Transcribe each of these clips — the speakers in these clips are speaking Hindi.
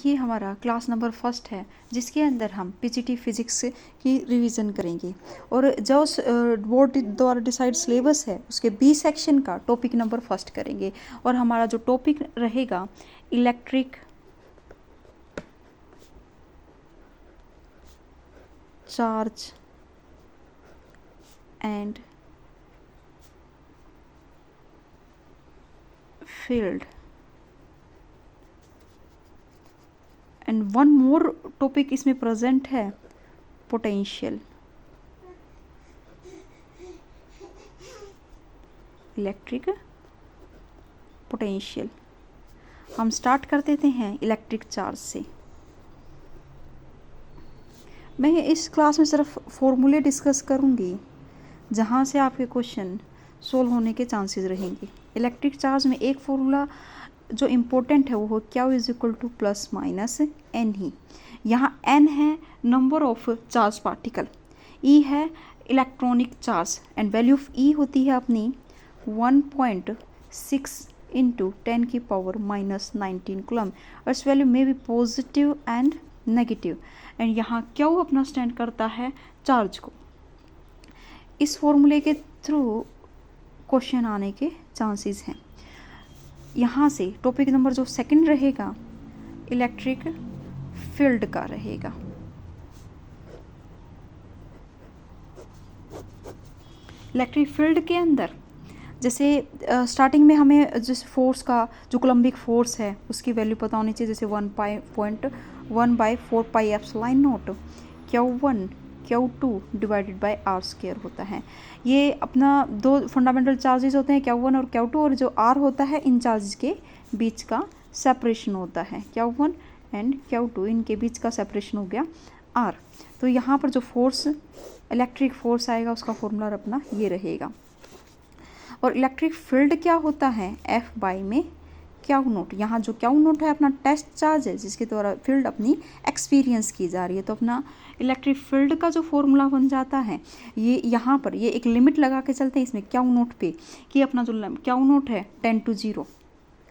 ये हमारा क्लास नंबर फर्स्ट है जिसके अंदर हम पीजीटी फिजिक्स की रिवीजन करेंगे और जो बोर्ड द्वारा डिसाइड सिलेबस है उसके बी सेक्शन का टॉपिक नंबर फर्स्ट करेंगे और हमारा जो टॉपिक रहेगा electric charge and field and one more topic इसमें प्रेजेंट है पोटेंशियल इलेक्ट्रिक पोटेंशियल। हम स्टार्ट कर देते हैं इलेक्ट्रिक चार्ज से। मैं इस क्लास में सिर्फ फॉर्मूले डिस्कस करूंगी जहां से आपके क्वेश्चन सोल्व होने के चांसेस रहेंगे। इलेक्ट्रिक चार्ज में एक फॉर्मूला जो इम्पोर्टेंट है वो हो q is equal to plus minus n e. यहाँ एन है number of charge particle, e है electronic charge and value of e होती है अपनी 1.6 इंटू 10 की पावर माइनस 19 कूलम और इस वैल्यू में भी पॉजिटिव एंड नेगेटिव एंड यहाँ क्यू अपना स्टैंड करता है चार्ज को। इस फॉर्मूले के थ्रू क्वेश्चन आने के चांसेस हैं। यहाँ से टॉपिक नंबर जो सेकंड रहेगा इलेक्ट्रिक फील्ड का रहेगा। इलेक्ट्रिक फील्ड के अंदर जैसे स्टार्टिंग में हमें जिस फोर्स का जो कूलम्बिक फोर्स है उसकी वैल्यू पता होनी चाहिए, जैसे 1.1/4 पाई epsilon not Q1 Q2 divided by R square होता है। ये अपना दो फंडामेंटल चार्जेस होते हैं Q1 और Q2 और जो R होता है इन चार्जेस के बीच का सेपरेशन होता है। Q1 एंड Q2 इनके बीच का सेपरेशन हो गया R। तो यहाँ पर जो फोर्स इलेक्ट्रिक फोर्स आएगा उसका फॉर्मूला अपना ये रहेगा। और इलेक्ट्रिक फील्ड क्या होता है F बाई में क्यू नोट। यहाँ जो क्यू नोट है अपना टेस्ट चार्ज है जिसके द्वारा फील्ड अपनी एक्सपीरियंस की जा रही है। तो अपना इलेक्ट्रिक फील्ड का जो फॉर्मूला बन जाता है ये यहाँ पर ये एक लिमिट लगा के चलते हैं इसमें क्यू नोट पे कि अपना जो क्यू नोट है 10 to 0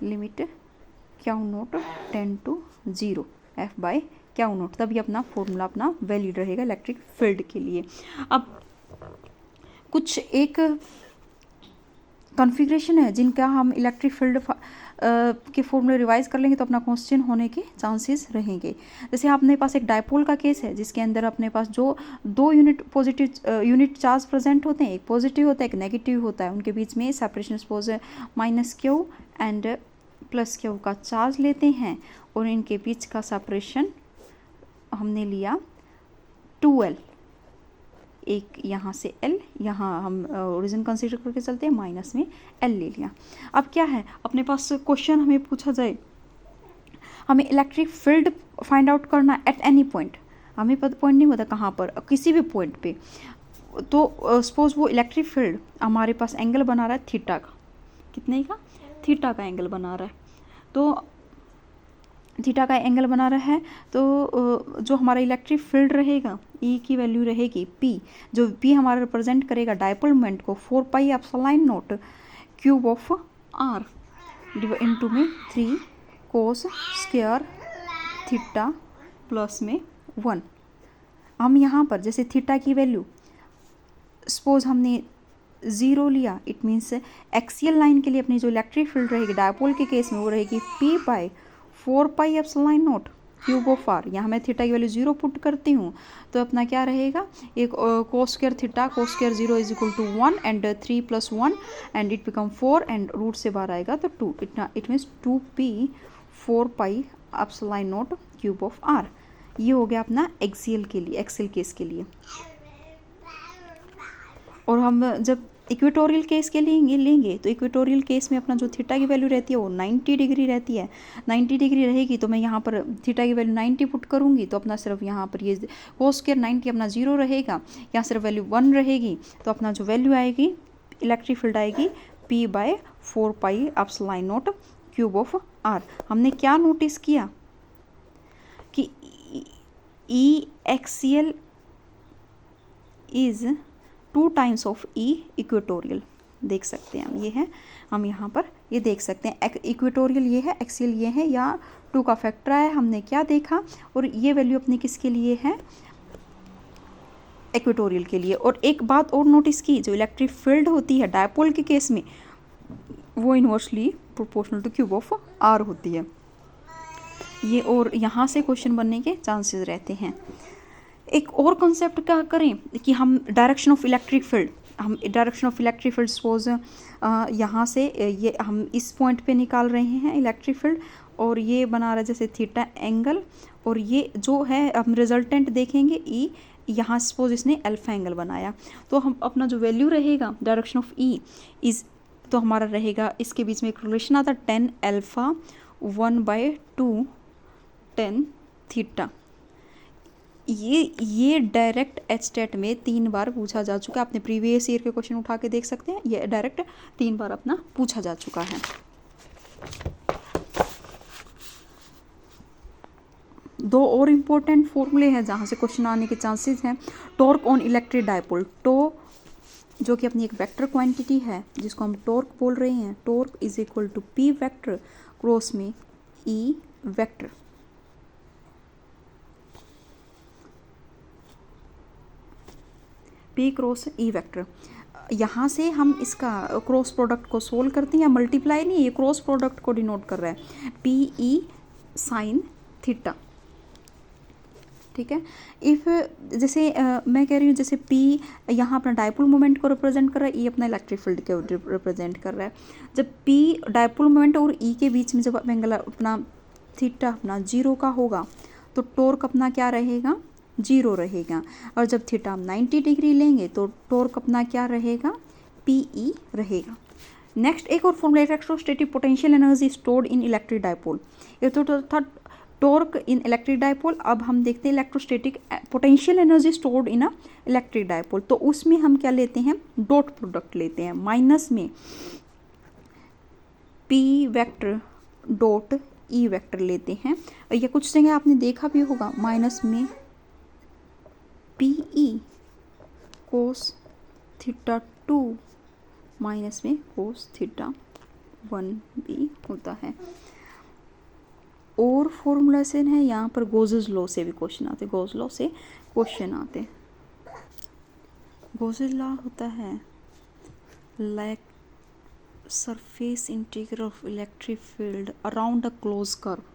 limit Q note 10 to 0 F by Q note, तभी अपना फॉर्मूला अपना वैलिड रहेगा इलेक्ट्रिक फील्ड के लिए। अब कुछ एक कॉन्फ़िगरेशन है जिनका हम इलेक्ट्रिक फील्ड के फॉर्मूले रिवाइज कर लेंगे तो अपना क्वेश्चन होने के चांसेस रहेंगे। जैसे अपने पास एक डायपोल का केस है जिसके अंदर अपने पास जो दो यूनिट चार्ज प्रेजेंट होते हैं, एक पॉजिटिव होता है एक नेगेटिव होता है, उनके बीच में separation suppose minus Q and plus Q का चार्ज लेते हैं और इनके बीच का सेपरेशन हमने लिया 2L, एक यहाँ से L, यहाँ हम ओरिजिन कंसीडर करके चलते हैं माइनस में L ले लिया। अब क्या है अपने पास क्वेश्चन हमें पूछा जाए, हमें इलेक्ट्रिक फील्ड फाइंड आउट करना एट एनी पॉइंट, हमें पॉइंट नहीं होता कहाँ पर, किसी भी पॉइंट पे। तो सपोज वो इलेक्ट्रिक फील्ड हमारे पास एंगल बना रहा है थीटा का, कितने का, थीटा का एंगल बना रहा है। तो थीटा का एंगल बना रहा है तो जो हमारा इलेक्ट्रिक फील्ड रहेगा E की वैल्यू रहेगी P, जो P हमारा रिप्रेजेंट करेगा डायपोल मोमेंट को 4 pi epsilon naught cube of R into में 3 कोस स्क्वायर थीटा प्लस में 1। हम यहाँ पर जैसे थीटा की वैल्यू सपोज हमने 0 लिया, इट मीन्स एक्सियल लाइन के लिए अपनी जो इलेक्ट्रिक फील्ड रहेगी डायपोल के केस में वो रहेगी P by 4 pi epsilon naught cube of R। यहाँ मैं थीटा की वैल्यू 0 पुट करती हूँ तो अपना क्या रहेगा, एक cos square theta cos square 0 is equal to 1 and 3 + 1 and it become 4 and root से बाहर आएगा तो 2, it means 2P 4 pi epsilon naught cube of R। ये हो गया अपना एक्सियल के लिए, एक्सियल केस के लिए। और हम जब इक्वेटोरियल केस के लिए लेंगे तो इक्वेटोरियल केस में अपना जो थीटा की वैल्यू रहती है वो 90 डिग्री रहती है। 90 डिग्री रहेगी तो मैं यहाँ पर थीटा की वैल्यू 90 पुट करूँगी तो अपना सिर्फ यहाँ पर ये कोस स्क्वायर 90 अपना 0 रहेगा, यहाँ सिर्फ वैल्यू 1 रहेगी तो अपना जो वैल्यू आएगी इलेक्ट्रिक फील्ड आएगी P by 4 pi epsilon naught cube of R। हमने क्या नोटिस किया कि E axial is 2 times of E equatorial, देख सकते हैं हम, ये है हम यहाँ पर ये देख सकते हैं। इक्वेटोरियल ये है, एक्सियल ये है, या 2 का फैक्टर है, हमने क्या देखा, और ये वैल्यू अपनी किसके लिए है, इक्वेटोरियल के लिए। और एक बात और नोटिस की, जो इलेक्ट्रिक फील्ड होती है डायपोल के केस में वो inversely proportional to cube of r होती है ये, और यहाँ से क्वेश्चन बनने के चांसेस रहते हैं। एक और कॉन्सेप्ट क्या करें कि हम डायरेक्शन ऑफ इलेक्ट्रिक फील्ड, हम direction of electric field suppose यहाँ से ये हम इस पॉइंट पे निकाल रहे हैं इलेक्ट्रिक फील्ड, और ये बना रहा है जैसे थीटा एंगल, और ये जो है हम रिजल्टेंट देखेंगे ई, यहाँ सपोज इसने अल्फा एंगल बनाया, तो हम अपना जो वैल्यू रहेगा डायरेक्शन ऑफ ई इज, तो हमारा रहेगा इसके बीच में एक रिलेशन आता है 10 अल्फा 1/2 10 थीटा। ये डायरेक्ट एचटेट में 3 बार पूछा जा चुका है, आपने प्रीवियस ईयर के क्वेश्चन उठा के देख सकते हैं, ये डायरेक्ट 3 बार अपना पूछा जा चुका है। दो और इम्पोर्टेंट फॉर्मूले हैं जहाँ से क्वेश्चन आने के चांसेस हैं। टॉर्क ऑन इलेक्ट्रिक डायपोल, टो जो कि अपनी एक वेक्टर क्वांटिटी है जिसको हम टॉर्क बोल रहे हैं, torque is equal to p vector cross में e vector. P cross e vector, यहाँ से हम इसका क्रॉस प्रोडक्ट को सोल्व करते हैं, या मल्टीप्लाई नहीं, ये क्रॉस प्रोडक्ट को डिनोट कर रहा है, पी ई साइन थीटा, ठीक है। इफ़ जैसे मैं कह रही हूँ जैसे P यहाँ अपना डायपोल मोमेंट को रिप्रेजेंट कर रहा है, E अपना इलेक्ट्रिक फील्ड को रिप्रेजेंट कर रहा है। जब P डायपोल मोमेंट और E के बीच में जब एंगल अपना थीटा अपना 0 का होगा तो टॉर्क अपना क्या रहेगा, 0 रहेगा। और जब थीटा हम 90 डिग्री लेंगे तो टॉर्क अपना क्या रहेगा, PE रहेगा। नेक्स्ट एक और formula, electrostatic potential energy stored in electric dipole, ये तो था टॉर्क इन इलेक्ट्रिक डायपोल। अब हम देखते हैं electrostatic potential energy stored in a electric dipole, तो उसमें हम क्या लेते हैं, डॉट प्रोडक्ट लेते हैं, माइनस में P vector dot E vector लेते हैं। ये कुछ जगह आपने देखा भी होगा, माइनस में P E cos theta 2 minus में कोस थीटा 1 भी होता है। और फॉर्मूलेशन है यहाँ पर गोजेस लॉ से भी क्वेश्चन आते, गोज लॉ से क्वेश्चन आते। गोजेस लॉ होता है like surface integral of electric field around a close curve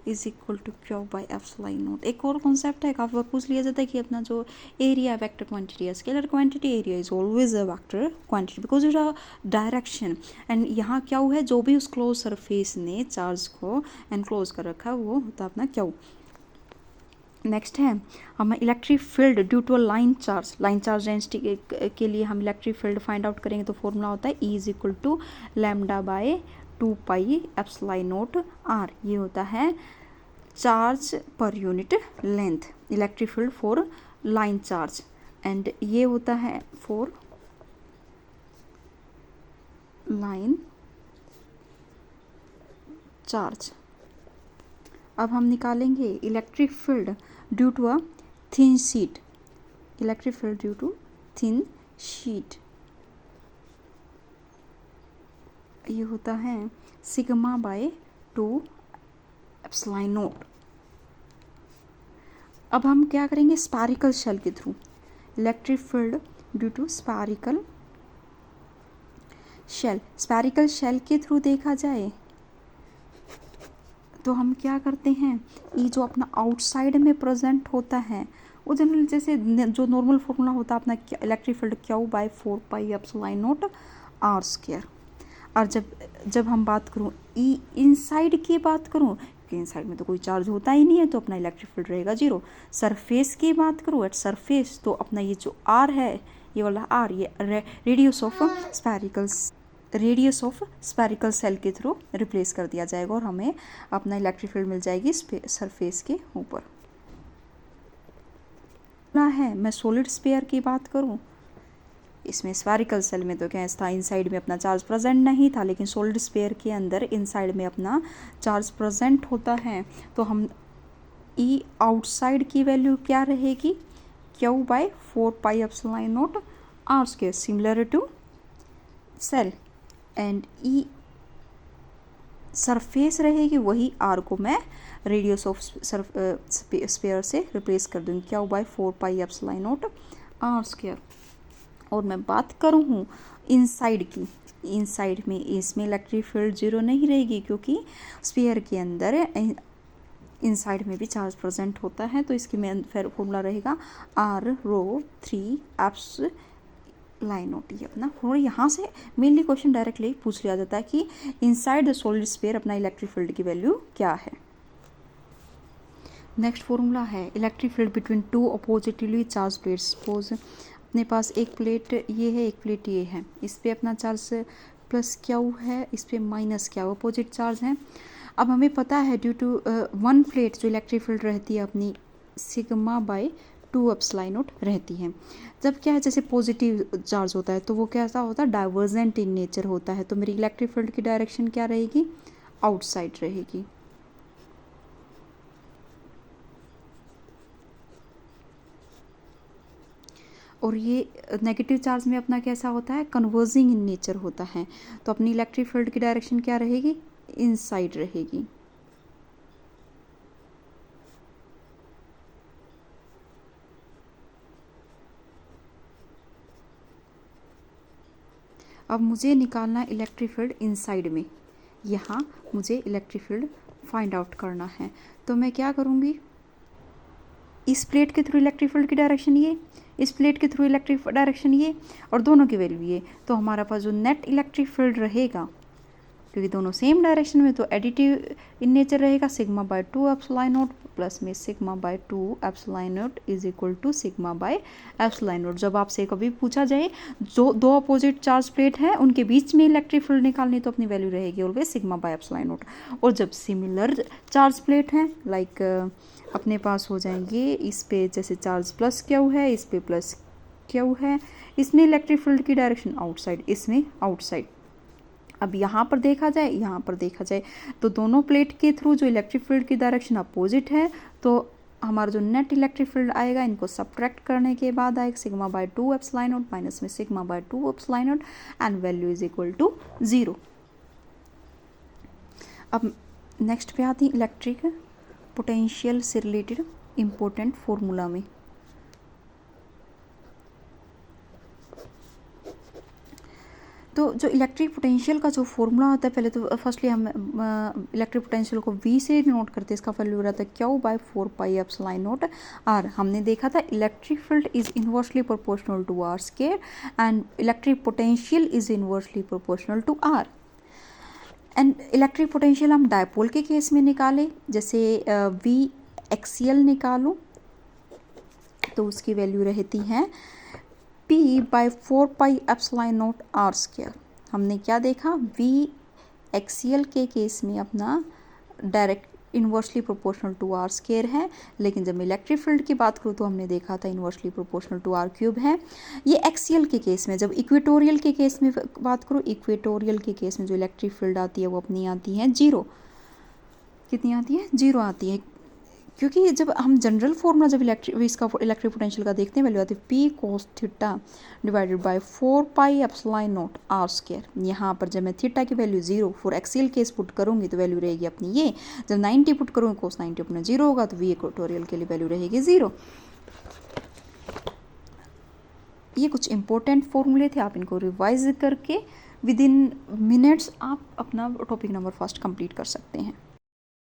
is equal to q by epsilon naught. एक और कॉन्सेप्ट है, काफ़ी बार पूछ लिया जाता है कि अपना जो एरिया वेक्टर क्वांटिटी है, scalar quantity, area is always a vector quantity because it a direction. And यहाँ क्या है, जो भी उस क्लोज सरफेस ने चार्ज को एनक्लोज कर रखा है वो होता है अपना क्यू। नेक्स्ट है हम electric field due to a line charge density के लिए हम इलेक्ट्रिक फील्ड फाइंड आउट करेंगे, तो फॉर्मूला होता है E is equal to lambda by 2 pi epsilon naught r. ये होता है चार्ज पर unit length, electric field for line charge, and ये होता है फॉर लाइन चार्ज। अब हम निकालेंगे electric field due to a thin sheet, electric field due to thin sheet, ये होता है सिग्मा बाय 2 एप्सिलॉन नॉट। अब हम क्या करेंगे, स्फेरिकल शेल के through, electric field due to spherical shell, spherical shell के थ्रू देखा जाए तो हम क्या करते हैं, ये जो अपना आउटसाइड में प्रेजेंट होता है वो जनरल जैसे जो नॉर्मल फॉर्मूला होता है अपना electric field q by 4 pi epsilon naught r square. और जब हम बात करूँ ई इनसाइड की बात करूँ, कि इनसाइड में तो कोई चार्ज होता ही नहीं है तो अपना इलेक्ट्रिक फील्ड रहेगा 0। सरफेस की बात करूँ एट सरफेस, तो अपना ये जो आर है, ये वाला आर, ये रेडियस ऑफ स्फेरिकल सेल के थ्रू रिप्लेस कर दिया जाएगा और हमें अपना इलेक्ट्रिक फील्ड मिल जाएगी सरफेस के ऊपर। ना है मैं सॉलिड स्फीयर की बात करूँ, इसमें स्फेरिकल सेल में तो क्या था, इनसाइड में अपना चार्ज प्रेजेंट नहीं था, लेकिन सॉलिड स्फीयर के अंदर इनसाइड में अपना चार्ज प्रेजेंट होता है, तो हम ई आउटसाइड की वैल्यू क्या रहेगी, q by 4 pi epsilon naught r square, similar to shell, and E surface रहेगी वही आर को मैं रेडियस ऑफ स्फीयर से रिप्लेस कर दूँगी, q by 4 pi epsilon naught r square. और मैं बात करूँ इनसाइड की, इनसाइड में इसमें इलेक्ट्रिक फील्ड जीरो नहीं रहेगी क्योंकि स्फीयर के अंदर इनसाइड में भी चार्ज प्रेजेंट होता है। तो इसकी मेन फिर फॉर्मूला रहेगा r rho 3 epsilon naught, ये अपना। और यहाँ से मेनली क्वेश्चन डायरेक्टली पूछ लिया जाता है कि इनसाइड द सॉलिड स्फीयर अपना इलेक्ट्रिक फील्ड की वैल्यू क्या है। नेक्स्ट फॉर्मूला है electric field between two oppositely charge plates. Suppose अपने पास एक प्लेट ये है, एक प्लेट ये है, इस पर अपना चार्ज प्लस क्यू है, इस पर माइनस क्यू, अपोजिट चार्ज है। अब हमें पता है ड्यू टू वन प्लेट जो इलेक्ट्रिक फील्ड रहती है अपनी सिग्मा बाय 2 एप्सिलॉन नॉट रहती है। जब क्या है जैसे पॉजिटिव चार्ज होता है तो वो कैसा होता है, डाइवर्जेंट इन नेचर होता है। तो मेरी इलेक्ट्रिक फील्ड की डायरेक्शन क्या रहेगी, आउटसाइड रहेगी। और ये नेगेटिव चार्ज में अपना कैसा होता है, कन्वर्जिंग इन नेचर होता है। तो अपनी इलेक्ट्रिक फील्ड की डायरेक्शन क्या रहेगी, इनसाइड रहेगी। अब मुझे निकालना है इलेक्ट्रिक फील्ड इनसाइड में, यहाँ मुझे इलेक्ट्रिक फील्ड फाइंड आउट करना है। तो मैं क्या करूँगी, इस प्लेट के थ्रू इलेक्ट्रिक फील्ड की डायरेक्शन ये, इस प्लेट के थ्रू इलेक्ट्रिक डायरेक्शन ये, और दोनों की वैल्यू ये। तो हमारा पास जो नेट इलेक्ट्रिक फील्ड रहेगा, क्योंकि दोनों सेम डायरेक्शन में, तो एडिटिव इन नेचर रहेगा, sigma by 2 epsilon naught plus में sigma by 2 epsilon naught is equal to sigma by epsilon naught. जब आपसे कभी पूछा जाए जो दो अपोजिट चार्ज प्लेट हैं उनके बीच में इलेक्ट्रिक फील्ड निकालनी, तो अपनी वैल्यू रहेगी always sigma by epsilon not. और जब सिमिलर चार्ज प्लेट हैं, लाइक अपने पास हो जाएंगे, इस पे जैसे चार्ज प्लस क्यू है, इस पे प्लस क्यू है, इसमें इलेक्ट्रिक फील्ड की डायरेक्शन आउटसाइड, इसमें आउटसाइड। अब यहाँ पर देखा जाए, यहाँ पर देखा जाए तो दोनों प्लेट के थ्रू जो इलेक्ट्रिक फील्ड की डायरेक्शन अपोजिट है, तो हमारा जो नेट इलेक्ट्रिक फील्ड आएगा इनको सब्ट्रैक्ट करने के बाद आएगा sigma by 2 epsilon naught minus में sigma by 2 epsilon naught and value is equal to 0। अब नेक्स्ट पे आती है इलेक्ट्रिक पोटेंशियल से रिलेटेड इम्पोर्टेंट फॉर्मूला में। तो जो इलेक्ट्रिक पोटेंशियल का जो फॉर्मूला होता है, पहले तो फर्स्टली हम इलेक्ट्रिक पोटेंशियल को V से नोट करते हैं, इसका वैल्यू रहता है q by 4 pi epsilon naught r. हमने देखा था electric field is inversely proportional to r square and electric potential is inversely proportional to r. And electric potential हम डायपोल के केस में निकाले, जैसे V एक्सियल निकालूँ तो उसकी वैल्यू रहती है P by 4 pi epsilon naught r square. हमने क्या देखा, V एक्सियल के केस में अपना direct inversely proportional to r square है, लेकिन जब मैं इलेक्ट्रिक फील्ड की बात करूँ तो हमने देखा था inversely proportional to r cube है। ये एक्सियल के केस में। जब इक्वेटोरियल के केस में बात करूँ, इक्वेटोरियल के केस में जो इलेक्ट्रिक फील्ड आती है वो अपनी आती है 0। कितनी आती है, 0 आती है, क्योंकि जब हम जनरल फॉर्मूला जब इलेक्ट्रिक पोटेंशियल का देखते हैं, वैल्यू आती है P cos theta divided by 4 pi epsilon naught r square. यहाँ पर जब मैं थीटा की value 0 for axial case put करूँगी तो वैल्यू रहेगी अपनी ये। जब 90 पुट करूँगी cos 90 अपना 0 होगा, तो V इक्वेटोरियल के लिए वैल्यू रहेगी 0। ये कुछ इंपॉर्टेंट फॉर्मूले थे, आप इनको रिवाइज करके विद इन मिनट्स आप अपना टॉपिक नंबर फर्स्ट कंप्लीट कर सकते हैं।